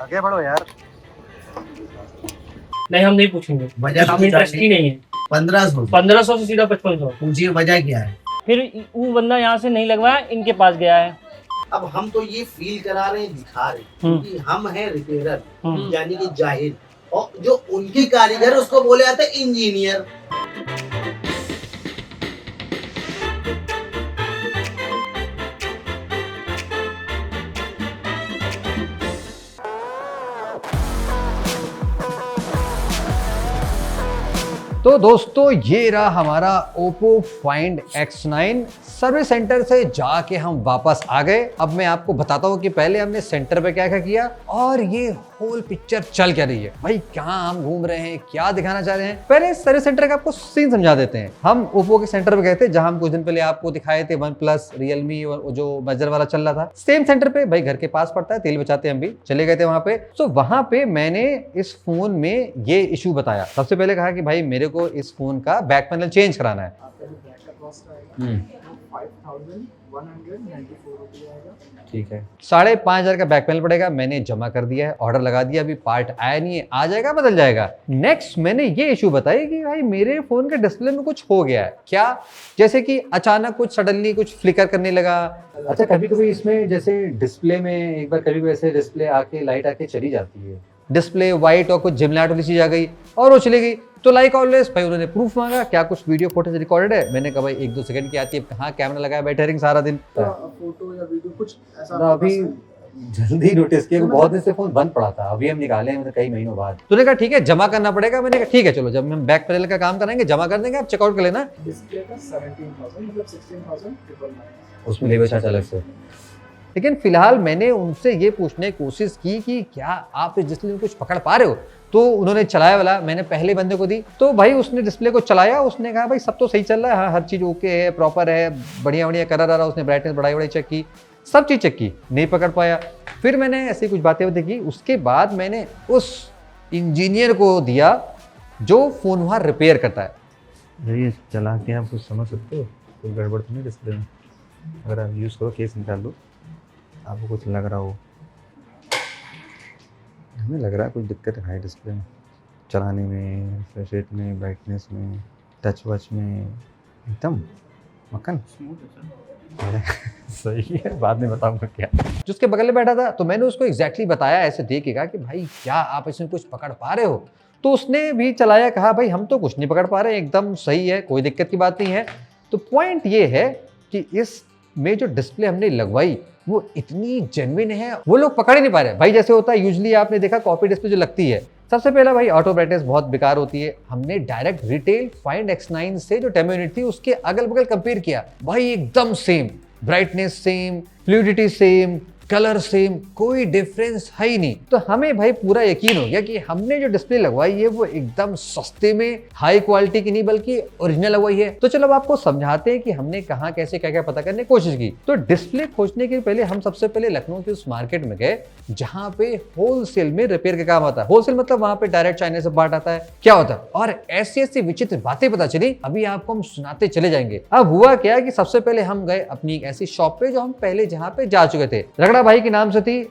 आगे बढ़ो यार। नहीं, हम नहीं पूछेंगे, वजह हमें इंटरेस्ट ही नहीं है। 1500 1500 से सीधा 5500। पूछिए वजह क्या है। फिर वो बंदा यहाँ से नहीं लगवाया, इनके पास गया है। अब हम तो ये फील करा रहे हैं, दिखा रहे हैं, क्योंकि हम हैं रिपेयरर, यानी कि जाहिर, और जो उनकी कारीगर उसको बोले जाते हैं इंजीनियर। तो दोस्तों ये रहा हमारा Oppo Find X9। Service centre से जाके हम वापस आ गए। अब मैं आपको बताता हूँ कि पहले हमने सेंटर पे क्या क्या किया और ये होल पिक्चर चल क्या रही है, भाई कहाँ हम घूम रहे हैं, क्या दिखाना चाह रहे हैं। पहले सर्विस सेंटर का आपको सीन समझा देते हैं। हम Oppo के सेंटर पे गए थे, जहां हम कुछ दिन पहले आपको दिखाए थे OnePlus, Realme और जो बजर वाला चल रहा था। सेम सेंटर पे भाई घर के पास पड़ता है, तेल बचाते हम भी चले गए थे वहां पे। तो वहां पे मैंने इस फोन में ये इशू बताया। सबसे पहले कहा कि भाई मेरे को इस फोन का बैक पैनल चेंज कराना है। ठीक है, 5,500 का बैक पैनल पड़ेगा। मैंने जमा कर दिया है, ऑर्डर लगा दिया, अभी पार्ट आया नहीं है, आ जाएगा, बदल जाएगा। नेक्स्ट मैंने ये इशू बताई कि भाई मेरे फोन के डिस्प्ले में कुछ हो गया है। क्या? जैसे कि अचानक कुछ सडनली कुछ फ्लिकर करने लगा। अच्छा, कभी कभी इसमें जैसे डिस्प्ले में एक बार कभी वैसे डिस्प्ले आके लाइट आके चली जाती है, डिस्प्ले वाइट और कुछ जिमलाइट वाली चीज आ गई और वो चली गई। तो लाइक ऑलवेज भाई उन्होंने प्रूफ मांगा, क्या कुछ वीडियो फोटोज रिकॉर्डेड है। मैंने कहा भाई 1-2 सेकंड की आती है, कहाँ कैमरा लगाया बैठे रहेंगे सारा दिन। फोटो या वीडियो कुछ ऐसा अभी जल्दी नोटिस किया, बहुत दिन से फोन बंद पड़ा था, अभी हम निकाले मतलब कई महीनों बाद। तूने कहा ठीक है जमा करना पड़ेगा। मैंने कहा ठीक है चलो, जब हम बैक पैनल का काम करेंगे जमा कर देंगे, आप चेकआउट कर लेना। डिस्प्ले का 17,000 मतलब 16,999 उसमें लेबर चार्ज अलग से। लेकिन फिलहाल मैंने उनसे ये पूछने की कोशिश की कि क्या आप इस डिस्प्ले में कुछ पकड़ पा रहे हो। तो उन्होंने चलाया वाला मैंने पहले बंदे को दी, तो भाई उसने डिस्प्ले को चलाया, उसने कहा भाई सब तो सही चल रहा है, हाँ हर चीज़ ओके है, प्रॉपर है, बढ़िया बढ़िया कलर आ रहा। उसने ब्राइटनेस बढ़ाई चेक की, सब चीज़ चेक की, नहीं पकड़ पाया। फिर मैंने ऐसी कुछ बातें देखी। उसके बाद मैंने उस इंजीनियर को दिया जो फ़ोन वहाँ रिपेयर करता है। ये चला के आप कुछ समझ सकते हो, कोई गड़बड़ तो नहीं डिस्प्ले में? अगर आप यूज़ करो, केस निकाल लो, आपको कुछ लग रहा हो, हमें लग रहा है कुछ दिक्कत है डिस्प्ले में, चलाने में, फ्लैश रेट में, ब्राइटनेस में, टच वच में, एकदम मक्खन सही है। बाद में बताऊंगा क्या। जिसके बगल में बैठा था तो मैंने उसको एग्जैक्टली बताया, ऐसे देखेगा कि भाई क्या आप इसमें कुछ पकड़ पा रहे हो। तो उसने भी चलाया, कहा भाई हम तो कुछ नहीं पकड़ पा रहे, एकदम सही है, कोई दिक्कत की बात नहीं है। तो पॉइंट ये है कि इस में जो डिस्प्ले हमने लगवाई वो इतनी जेन्युइन है, वो लोग पकड़ ही नहीं पा रहे भाई। जैसे होता है यूजुअली आपने देखा कॉपी डिस्प्ले जो लगती है, सबसे पहला भाई ऑटो ब्राइटनेस बहुत बेकार होती है। हमने डायरेक्ट रिटेल फाइंड X9 से जो डेमो यूनिट थी उसके अगल बगल कंपेयर किया, भाई एकदम same, brightness same, fluidity same, colour same, कोई डिफरेंस है ही नहीं। तो हमें भाई पूरा यकीन हो गया कि हमने जो डिस्प्ले लगवाई है वो एकदम सस्ते में हाई क्वालिटी की नहीं बल्कि ओरिजिनल लगवाई है। तो चलो अब आपको समझाते हैं कि हमने कहाँ कैसे क्या क्या पता करने की कोशिश की। तो डिस्प्ले खोजने के पहले हम सबसे पहले लखनऊ के उस मार्केट में गए जहाँ पे होलसेल में रिपेयर का काम आता है। होलसेल मतलब वहां पे डायरेक्ट चाइना से पार्ट आता है, क्या होता है, और ऐसी ऐसी विचित्र बातें पता चली, अभी आपको हम सुनाते चले जाएंगे। अब हुआ क्या कि सबसे पहले हम गए अपनी एक ऐसी शॉप पे जो हम पहले जहाँ पे जा चुके थे, रगड़ा भाई के नाम से थी।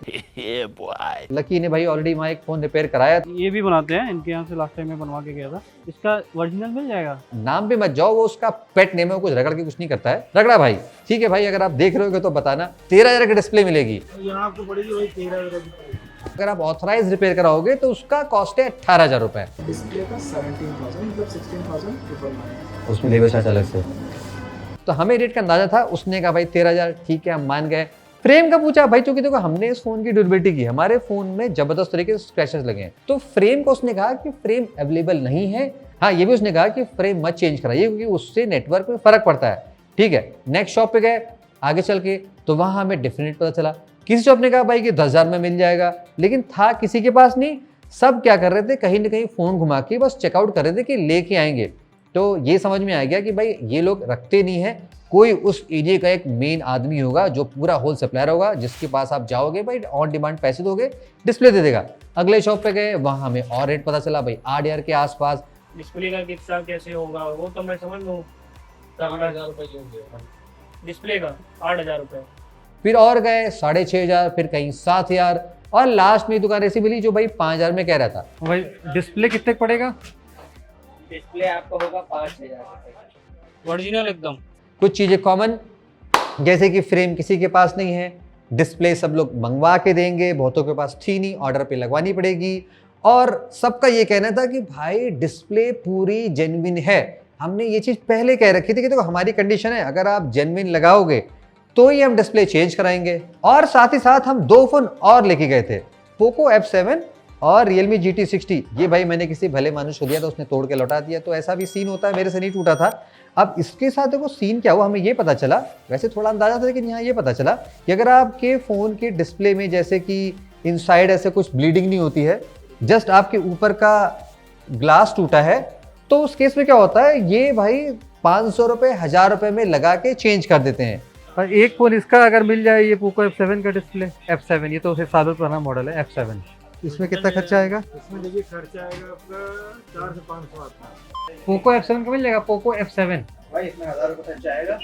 लकी ने भाई ऑलरेडी वहाँ एक फोन रिपेयर कराया। ये भी बनाते हैं, इनके यहाँ से लास्ट टाइम में बनवा के गया था। इसका ओरिजिनल मिल जाएगा? नाम पे मत जाओ, वो उसका पेट नेम है, कुछ रगड़ के कुछ नहीं करता है। रगड़ा भाई ठीक है भाई, अगर आप देख रहे होगे तो बताना। 13,000 की डिस्प्ले मिलेगी यहाँ आपको पड़ेगी वही 13,000। अगर आप ऑथराइज रिपेयर कराओगे तो उसका कॉस्ट है 18,000 रुपए। डिस्प्ले का 17,000 मतलब 16,999 उसमें लेबर चार्ज अलग से। तो हमें रेट का अंदाजा था, उसने कहा भाई 13,000, ठीक है हम मान गए। फ्रेम का पूछा भाई, चूंकि देखो हमने इस फोन की ड्यूरेबिलिटी की, हमारे फोन में जबरदस्त तरीके से स्क्रैचेस लगे हैं, तो फ्रेम को उसने कहा कि फ्रेम अवेलेबल नहीं है। हाँ ये भी उसने कहा कि फ्रेम मत चेंज कराइए क्योंकि उससे नेटवर्क में फर्क पड़ता है। ठीक है, नेक्स्ट शॉप पे गए आगे चल के, तो वहां हमें डेफिनेट पता चला। किसी शॉप ने कहा भाई कि 10,000 में मिल जाएगा, लेकिन था किसी के पास नहीं। सब क्या कर रहे थे, कहीं ना कहीं फोन घुमा के बस चेकआउट कर रहे थे कि लेके आएंगे। तो ये समझ में आ गया कि भाई ये लोग रखते नहीं है, कोई उस एरिया का एक मेन आदमी होगा जो पूरा होल सप्लायर होगा, जिसके पास आप जाओगे भाई ऑन डिमांड पैसे दोगे, डिस्प्ले दे देगा। अगले शॉप पे गए, वहां हमें और रेट पता चला भाई 8,000 के आसपास। डिस्प्ले का कितना कैसे होगा वो तो मैं समझ लूँ। 8,000 रुपये डिस्प्ले का, 8,000 रुपये। फिर और गए 6,500, फिर कहीं 7,000, और लास्ट में दुकान ऐसी मिली जो भाई 5,000 में कह रहा था। भाई डिस्प्ले कितने का पड़ेगा? डिस्प्ले आपको होगा 5,000 ओरिजिनल एकदम। कुछ चीजें कॉमन, जैसे कि फ्रेम किसी के पास नहीं है, डिस्प्ले सब लोग मंगवा के देंगे, बहुतों के पास थी नहीं, ऑर्डर पे लगवानी पड़ेगी। और सबका ये कहना था कि भाई डिस्प्ले पूरी जेन्युइन है। हमने ये चीज पहले कह रखी थी कि देखो हमारी कंडीशन है, अगर आप जेन्युइन लगाओगे तो ही हम डिस्प्ले चेंज कराएंगे। और साथ ही साथ हम 2 फोन और लेके गए थे, पोको F7 और Realme GT60। ये भाई मैंने किसी भले मानुष को दिया था, उसने तोड़ के लौटा दिया, तो ऐसा भी सीन होता है, मेरे से नहीं टूटा था। अब इसके साथ देखो सीन क्या हुआ, हमें ये पता चला, वैसे थोड़ा अंदाजा था लेकिन यहाँ ये पता चला कि अगर आपके फ़ोन के डिस्प्ले में जैसे कि इनसाइड ऐसे कुछ ब्लीडिंग नहीं होती है, जस्ट आपके ऊपर का ग्लास टूटा है, तो उस केस में क्या होता है, ये भाई 500 रुपये 1,000 रुपये में लगा के चेंज कर देते हैं। और एक फ़ोन इसका अगर मिल जाए, ये पोको F7 का डिस्प्ले, F7 ये तो उसे सालों पुराना मॉडल है F7, इसमें कितना खर्चा आएगा? इसमें देखिए खर्चा आएगा आपका 4 से 500 आता है। पोको F7 का मिल जाएगा, पोको F7 भाई इसमें 1,000 रुपये खर्चा आएगा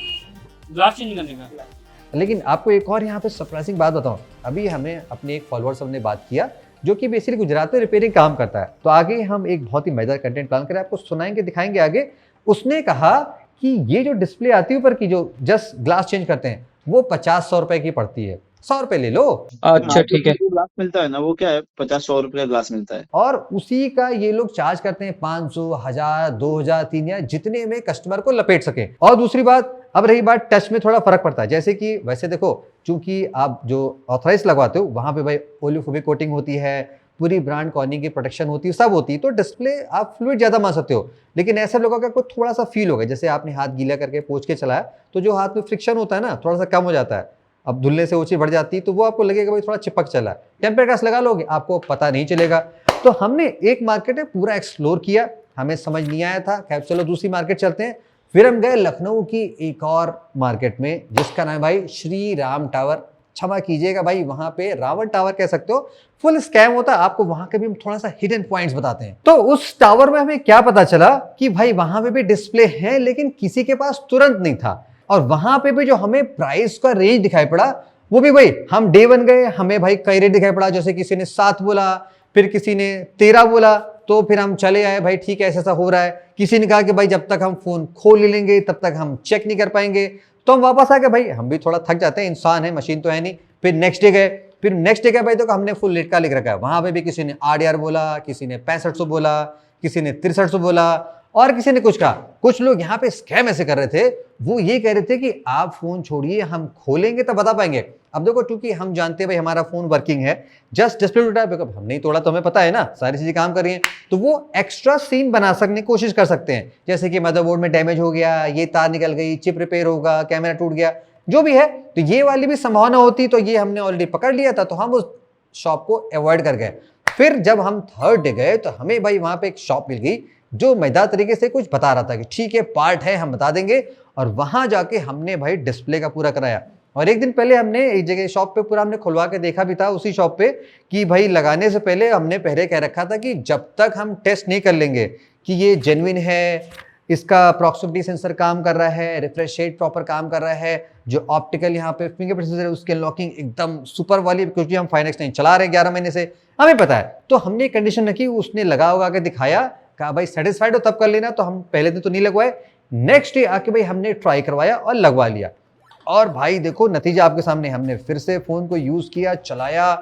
ग्लास चेंज करने का। लेकिन आपको एक और यहाँ पे सरप्राइजिंग बात बताऊं, अभी हमें अपने एक फॉलोअर्स हमने बात किया जो कि बेसिकली गुजरात में रिपेयरिंग काम करता है, तो आगे हम एक बहुत ही मजेदार कंटेंट प्लान करें, आपको सुनाएंगे दिखाएंगे आगे। उसने कहा कि ये जो डिस्प्ले आती है ऊपर की, जो जस्ट ग्लास चेंज करते हैं, वो 50-100 रुपए की पड़ती है, 100 रुपए ले लो। अच्छा ठीक है। ग्लास मिलता है ना, वो क्या है 50-100 रुपए का ग्लास मिलता है। और उसी का ये लोग चार्ज करते हैं 500, 1,000, 2,000, 3,000, जितने में कस्टमर को लपेट सके। और दूसरी बात, अब रही बात टच में थोड़ा फर्क पड़ता है, जैसे कि वैसे देखो, चूंकि आप जो ऑथराइज लगवाते हो वहां पे भाई ओलियोफोबिक कोटिंग होती है, पूरी ब्रांड कॉर्निंग की प्रोटेक्शन होती है, सब होती है, तो डिस्प्ले आप फ्लूइड ज्यादा मान सकते हो। लेकिन ऐसे लोगों का कोई थोड़ा सा फील होगा, जैसे आपने हाथ गीला करके पोंछ के चलाया तो जो हाथ में फ्रिक्शन होता है ना, थोड़ा सा कम हो जाता है, अब धुलने से ऊंची बढ़ जाती है, तो वो आपको लगेगा भाई थोड़ा चिपक चला है। टेम्पर ग्लास लगा लोगे आपको पता नहीं चलेगा। तो हमने एक मार्केट में पूरा एक्सप्लोर किया, हमें समझ नहीं आया था, खैर चलो दूसरी मार्केट चलते हैं। फिर हम गए लखनऊ की एक और मार्केट में, जिसका नाम है भाई श्री राम टावर। क्षमा कीजिएगा भाई, वहां पे रावण टावर कह सकते हो, फुल स्कैम होता है। आपको वहां के भी हम थोड़ा सा हिडन पॉइंट्स बताते हैं। तो उस टावर में हमें क्या पता चला कि भाई वहां पे भी डिस्प्ले है, लेकिन किसी के पास तुरंत नहीं था। और वहां पे भी जो हमें प्राइस का रेंज दिखाई पड़ा, वो भी भाई हम डे 1 गए, हमें भाई कई रेट दिखाई पड़ा, जैसे किसी ने 7 बोला, फिर किसी ने 13 बोला, तो फिर हम चले आए भाई ठीक है ऐसा हो रहा है। किसी ने कहा कि भाई जब तक हम फोन खोल नहीं लेंगे तब तक हम चेक नहीं कर पाएंगे, तो हम वापस आ गए। भाई हम भी थोड़ा थक जाते हैं, इंसान है, मशीन तो है नहीं। फिर नेक्स्ट डे गए, फिर नेक्स्ट डे गए भाई, तो हमने फुल रेट का लिख रखा है, वहां पे भी किसी ने 8,000 बोला, किसी ने 6500 बोला, किसी ने 6300 बोला, और किसी ने कुछ कहा। कुछ लोग यहाँ पे स्कैम ऐसे कर रहे थे, वो ये कह रहे थे कि आप फोन छोड़िए, हम खोलेंगे तब बता पाएंगे। अब देखो, क्योंकि हम जानते हैं भाई हमारा फोन वर्किंग है, जस्ट डिस्प्ले टूटा है, हम नहीं तोड़ा तो हमें पता है ना, सारी चीजें काम कर रही हैं, तो वो एक्स्ट्रा सीन बना सकने की कोशिश कर सकते हैं, जैसे कि मदरबोर्ड में डैमेज हो गया, ये तार निकल गई, चिप रिपेयर होगा, कैमरा टूट गया, जो भी है, तो ये वाली भी संभावना होती। तो ये हमने ऑलरेडी पकड़ लिया था, तो हम उस शॉप को अवॉइड कर गए। फिर जब हम थर्ड डे गए तो हमें भाई वहां पे एक शॉप मिल गई जो मजेदार तरीके से कुछ बता रहा था कि ठीक है पार्ट है, हम बता देंगे। और वहां जाके हमने भाई डिस्प्ले का पूरा कराया। और एक दिन पहले हमने एक जगह शॉप पे पूरा हमने खुलवा के देखा भी था उसी शॉप पे, कि भाई लगाने से पहले हमने पहले कह रखा था कि जब तक हम टेस्ट नहीं कर लेंगे कि ये जेन्युइन है, इसका प्रॉक्सिमिटी सेंसर काम कर रहा है, रिफ्रेश रेट प्रॉपर काम कर रहा है, जो ऑप्टिकल यहाँ पे फिंगरप्रिंट सेंसर है उसकी अनलॉकिंग एकदम सुपर वाली, क्योंकि हम 5X9 चला रहे हैं 11 महीने से, हमें पता है। तो हमने कंडीशन रखी, उसने लगा उगा के दिखाया, कहा भाई सेटिस्फाइड हो तब कर लेना। तो हम पहले दिन तो नहीं लगवाए, नेक्स्ट डे आके भाई हमने ट्राई करवाया और लगवा लिया। और भाई देखो नतीजा आपके सामने, हमने फिर से फोन को यूज किया, चलाया,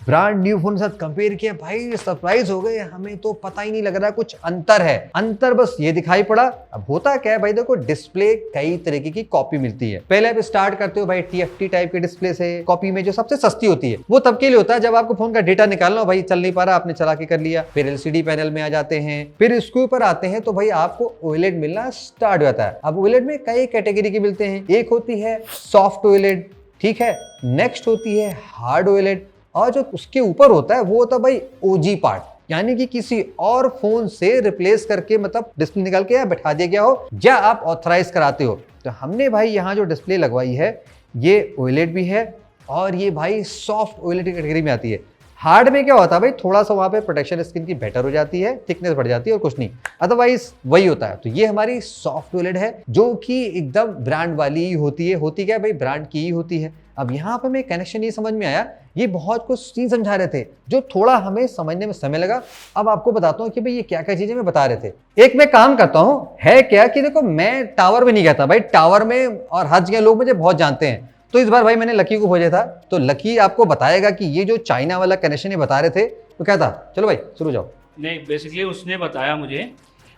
ब्रांड न्यू फोन के साथ कंपेयर किया, भाई सरप्राइज हो गए, हमें तो पता ही नहीं लग रहा कुछ अंतर है। अंतर बस ये दिखाई पड़ा। अब होता क्या है भाई, देखो डिस्प्ले कई तरीके की कॉपी मिलती है। पहले आप स्टार्ट करते हो भाई TFT टाइप के डिस्प्ले से, कॉपी में जो सबसे सस्ती होती है वो तब के लिए होता है जब आपको फोन का डेटा निकालना हो, भाई चल नहीं पा रहा, आपने चला के कर लिया। फिर LCD पैनल में आ जाते हैं, फिर इसके ऊपर आते हैं तो भाई आपको OLED मिलना स्टार्ट हो जाता है। अब OLED में कई कैटेगरी के मिलते हैं, एक होती है सॉफ्ट OLED, ठीक है, नेक्स्ट होती है हार्ड OLED, और जो उसके ऊपर होता है वो होता है भाई OG पार्ट, यानी कि किसी और फोन से रिप्लेस करके, मतलब डिस्प्ले निकाल के या बैठा दिया गया हो, या आप ऑथराइज कराते हो। तो हमने भाई यहाँ जो डिस्प्ले लगवाई है ये OLED भी है, और ये भाई सॉफ्ट OLED की कैटेगरी में आती है। हार्ड में क्या होता है भाई, थोड़ा सा वहाँ पे प्रोटेक्शन स्किन की बेटर हो जाती है, थिकनेस बढ़ जाती है और कुछ नहीं, अदरवाइज वही होता है। तो ये हमारी सॉफ्ट OLED है जो कि एकदम ब्रांड वाली ही होती है। होती क्या है भाई, ब्रांड की ही होती है। अब यहाँ पे हमें कनेक्शन ये समझ में आया ये बहुत कुछ सीन समझा रहे थे जो थोड़ा हमें समझने में समय लगा। अब आपको बताता हूँ कि भाई ये क्या क्या चीजें मैं बता रहे थे। एक मैं काम करता हूँ, है क्या कि देखो मैं टावर में नहीं गया था भाई, टावर में और हर जगह लोग मुझे बहुत जानते हैं। तो इस बार भाई मैंने लकी को खोजा था, तो लकी आपको बताएगा कि ये जो चाइना वाला कनेक्शन ये बता रहे थे तो क्या था। चलो भाई शुरू जाओ। नहीं, बेसिकली उसने बताया मुझे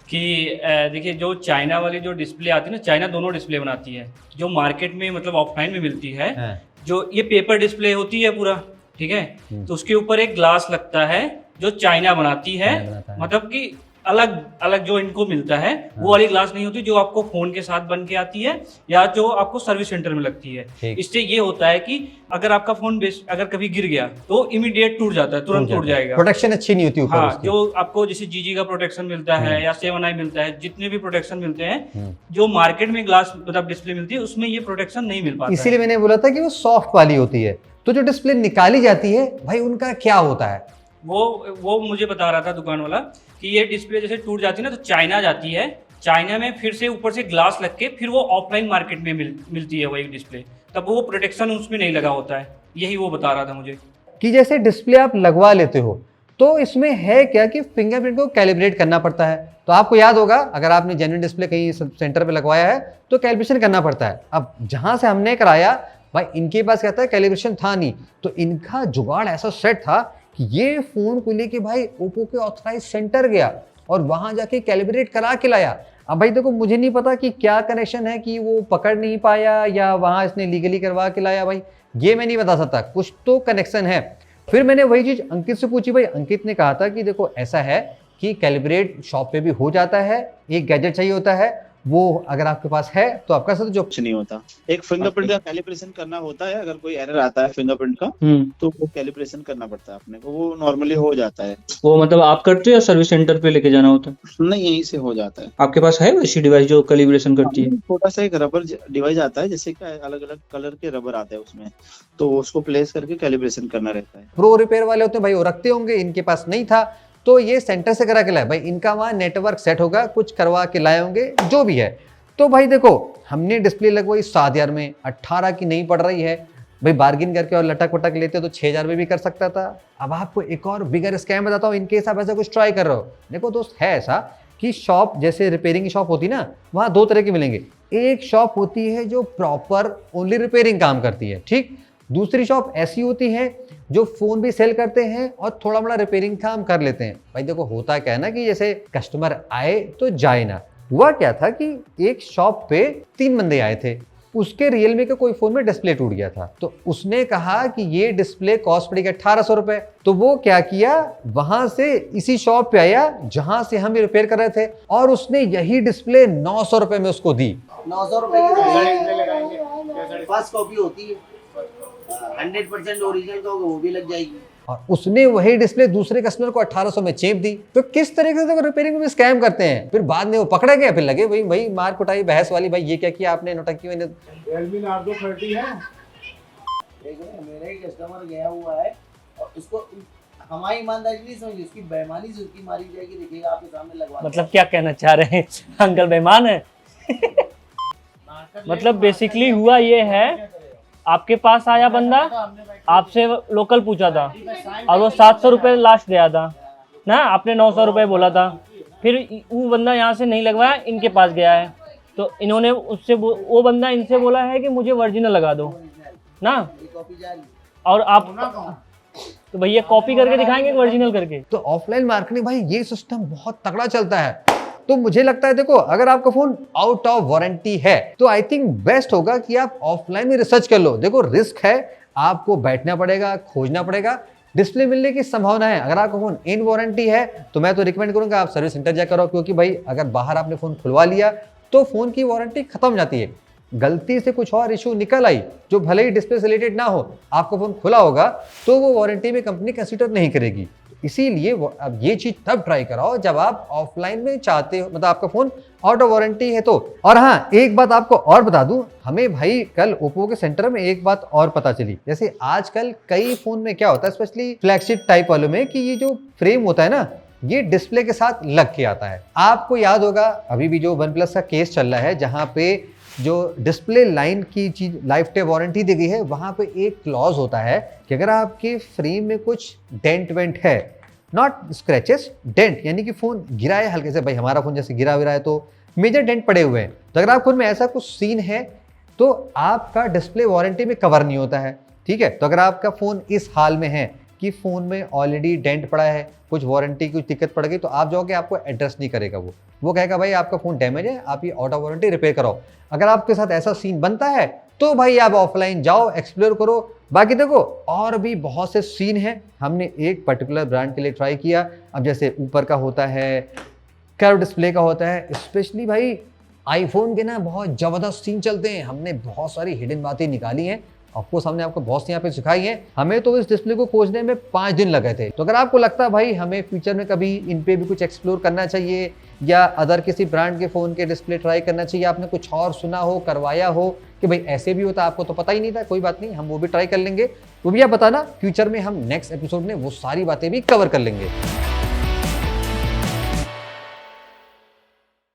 कि देखिए जो चाइना वाली जो डिस्प्ले आती है ना, चाइना दोनों डिस्प्ले बनाती है, जो मार्केट में मतलब ऑफलाइन में मिलती है, जो ये पेपर डिस्प्ले होती है पूरा, ठीक है, तो उसके ऊपर एक ग्लास लगता है जो चाइना बनाती है, मतलब कि अलग अलग जो इनको मिलता है वो वाली ग्लास नहीं होती जो आपको फोन के साथ बन के आती है या जो आपको सर्विस सेंटर में लगती है। इससे ये होता है कि अगर आपका फोन अगर कभी गिर गया तो इमीडिएट टूट जाता है, तुरंत टूट जाएगा, प्रोटेक्शन अच्छी नहीं होती ऊपर। हाँ, जो आपको जैसे जीजी का प्रोटेक्शन मिलता है या 7i मिलता है, जितने भी प्रोटेक्शन मिलते हैं जो मार्केट में ग्लास मतलब डिस्प्ले मिलती है उसमें ये प्रोटेक्शन नहीं मिल पाता। इसीलिए मैंने बोला था कि वो सॉफ्ट वाली होती है। तो जो डिस्प्ले निकाली जाती है भाई उनका क्या होता है, वो मुझे बता रहा था दुकान वाला कि ये डिस्प्ले जैसे टूट जाती है ना तो चाइना जाती है, चाइना में फिर से ऊपर से ग्लास लग के फिर वो ऑफलाइन मार्केट में मिलती है वही डिस्प्ले, तब वो प्रोटेक्शन उसमें नहीं लगा होता है। यही वो बता रहा था मुझे कि जैसे डिस्प्ले आप लगवा लेते हो तो इसमें है क्या कि फिंगरप्रिंट को कैलिब्रेट करना पड़ता है। तो आपको याद होगा अगर आपने जेन्युइन डिस्प्ले कहीं सेंटर पे लगवाया है तो कैलिब्रेशन करना पड़ता है। अब जहां से हमने कराया भाई इनके पास कहता है कैलिब्रेशन था नहीं, तो इनका जुगाड़ ऐसा सेट था कि ये फोन को लेके भाई ओप्पो के ऑथराइज सेंटर गया और वहां जाके कैलिब्रेट करा के लाया। अब भाई देखो मुझे नहीं पता कि क्या कनेक्शन है कि वो पकड़ नहीं पाया या वहां इसने लीगली करवा के लाया, भाई ये मैं नहीं बता सकता, कुछ तो कनेक्शन है। फिर मैंने वही चीज अंकित से पूछी, भाई अंकित ने कहा था कि देखो ऐसा है कि कैलिब्रेट शॉप पे भी हो जाता है, एक गैजेट चाहिए होता है, वो अगर आपके पास है तो आपका साथ जो कुछ नहीं होता। एक फिंगरप्रिंट का कैलिब्रेशन करना होता है, अगर कोई एरर आता है फिंगरप्रिंट का तो वो कैलिब्रेशन करना पड़ता है अपने को, वो नॉर्मली हो जाता है। वो मतलब आप करते हो या सर्विस सेंटर पे लेके जाना होता है? नहीं, यहीं से हो जाता है। आपके पास है वैसी डिवाइस जो कैलिब्रेशन करती है? छोटा सा एक रबर डिवाइस आता है, जैसे कि अलग अलग कलर के रबर आते हैं उसमें, तो उसको प्लेस करके कैलिब्रेशन करना रहता है। प्रो रिपेयर वाले होते हैं भाई वो रखते होंगे, इनके पास नहीं था तो ये सेंटर से करा के लाए। भाई इनका वहां नेटवर्क सेट होगा, कुछ करवा के लाए होंगे जो भी है। तो भाई देखो हमने डिस्प्ले लगवाई 7,000 में, 18 की नहीं पड़ रही है भाई, बार्गिन करके और लटक वटक लेते तो 6,000 में भी कर सकता था। अब आपको एक और बिगर स्कैम बताता हूँ, इनकेस आप ऐसा कुछ ट्राई कर रहे हो। देखो दोस्त है ऐसा कि शॉप जैसे रिपेयरिंग की शॉप होती है ना, वहाँ दो तरह के मिलेंगे। एक शॉप होती है जो प्रॉपर ओनली रिपेयरिंग काम करती है, ठीक। दूसरी शॉप ऐसी होती है जो फोन भी सेल करते हैं और थोड़ा बड़ा रिपेयरिंग काम कर लेते हैं। भाई देखो होता क्या है ना कि जैसे कस्टमर आए तो जाए ना। हुआ क्या था कि एक शॉप पे 3 बंदे आए थे, उसके रियलमी के कोई फोन में डिस्प्ले टूट गया था, तो उसने कहा कि ये डिस्प्ले कॉस्ट पड़ेगा 1800 रुपए। तो वो क्या किया, वहां से इसी शॉप पे आया जहां से हम रिपेयर कर रहे थे और उसने यही डिस्प्ले 900 रुपए में उसको दी। 900 रुपए की फर्स्ट कॉपी होती है, 100% ओरिजिनल का होगा वो भी लग जाएगी। और उसने वही डिस्प्ले दूसरे कस्टमर को 1800 में चेप दी। तो किस तरीके से रिपेयरिंग में स्कैम करते हैं। फिर बाद में वो पकड़े गए, फिर लगे भाई मार कुटाई बहस वाली, भाई ये क्या किया आपने, नौटंकी मैंने। Realme Narzo 30 है। मेरा ही कस्टमर गया हुआ है और उसको हमारी ईमानदारी नहीं समझी, उसकी बेईमानी से उसकी मारी जाएगी, देखिएगा आपके सामने लगवा। मतलब क्या कहना चाह रहे हैं अंकल, बेईमान है? मतलब बेसिकली हुआ ये है, आपके पास आया बंदा, आपसे लोकल पूछा था और वो 700 रुपये लास्ट दिया था ना, आपने 900 रुपये बोला था। फिर वो बंदा यहाँ से नहीं लगवाया, इनके पास गया है, तो इन्होंने उससे वो बंदा इनसे बोला है कि मुझे ओरिजिनल लगा दो ना, और आप तो भैया कॉपी करके दिखाएंगे ओरिजिनल करके। तो ऑफलाइन मार्केटिंग भाई ये सिस्टम बहुत तगड़ा चलता है। तो मुझे लगता है देखो अगर आपका फोन आउट ऑफ वारंटी है तो आई थिंक बेस्ट होगा कि आप ऑफलाइन में रिसर्च कर लो। देखो रिस्क है, आपको बैठना पड़ेगा, खोजना पड़ेगा, डिस्प्ले मिलने की संभावना है। अगर आपका फोन इन वारंटी है तो मैं तो रिकमेंड करूंगा आप सर्विस सेंटर जाकर करो, क्योंकि भाई अगर बाहर आपने फोन खुलवा लिया तो फोन की वारंटी खत्म हो जाती है। गलती से कुछ और इशू निकल आई जो भले ही डिस्प्ले से रिलेटेड ना हो, आपका फोन खुला होगा तो वो वारंटी में कंपनी कंसीडर नहीं करेगी। इसीलिए अब ये चीज तब ट्राई कराओ जब आप ऑफलाइन में चाहते हो, मतलब आपका फोन आउट ऑफ वारंटी है तो। और हाँ एक बात आपको और बता दूं, हमें भाई कल ओप्पो के सेंटर में एक बात और पता चली। जैसे आजकल कई फोन में क्या होता है, स्पेशली फ्लैगशिप टाइप वालों में, कि ये जो फ्रेम होता है ना ये डिस्प्ले के साथ लग के आता है। आपको याद होगा अभी भी जो OnePlus का केस चल रहा है जहां पे जो डिस्प्ले लाइन की चीज लाइफ टाइम वारंटी दी गई है, वहां पे एक क्लॉज होता है कि अगर आपके फ्रेम में कुछ डेंट वेंट है, नॉट स्क्रैचेस, डेंट, यानी कि फोन गिरा है हल्के से, भाई हमारा फोन जैसे गिरा हुआ है तो मेजर डेंट पड़े हुए हैं, तो अगर आप फोन में ऐसा कुछ सीन है तो आपका डिस्प्ले वारंटी में कवर नहीं होता है। ठीक है, तो अगर आपका फोन इस हाल में है कि फोन में ऑलरेडी डेंट पड़ा है, कुछ वारंटी कुछ दिक्कत पड़ गई, तो आप जाओगे, आपको एड्रेस नहीं करेगा, वो कहेगा भाई आपका फोन डैमेज है, आप ये आउट ऑफ वारंटी रिपेयर कराओ। अगर आपके साथ ऐसा सीन बनता है तो भाई आप ऑफलाइन जाओ, एक्सप्लोर करो। बाकी देखो और भी बहुत से सीन हैं, हमने एक पर्टिकुलर ब्रांड के लिए ट्राई किया। अब जैसे ऊपर का होता है, कर्व डिस्प्ले का होता है, स्पेशली भाई आईफोन के ना बहुत ज़बरदस्त सीन चलते हैं। हमने बहुत सारी हिडन बातें निकाली हैं, ऑफकोर्स हमने आपको बहुत सी यहाँ पे सिखाई हैं। हमें तो इस डिस्प्ले को खोजने में 5 दिन लगे थे। तो अगर आपको लगता है भाई हमें फ्यूचर में कभी इन पे भी कुछ एक्सप्लोर करना चाहिए या अदर किसी ब्रांड के फ़ोन के डिस्प्ले ट्राई करना चाहिए, आपने कुछ और सुना हो, करवाया हो कि भाई ऐसे भी होता, आपको तो पता ही नहीं था, कोई बात नहीं, हम वो भी ट्राई कर लेंगे, वो भी आप बताना। फ्यूचर में हम नेक्स्ट एपिसोड में वो सारी बातें भी कवर कर लेंगे।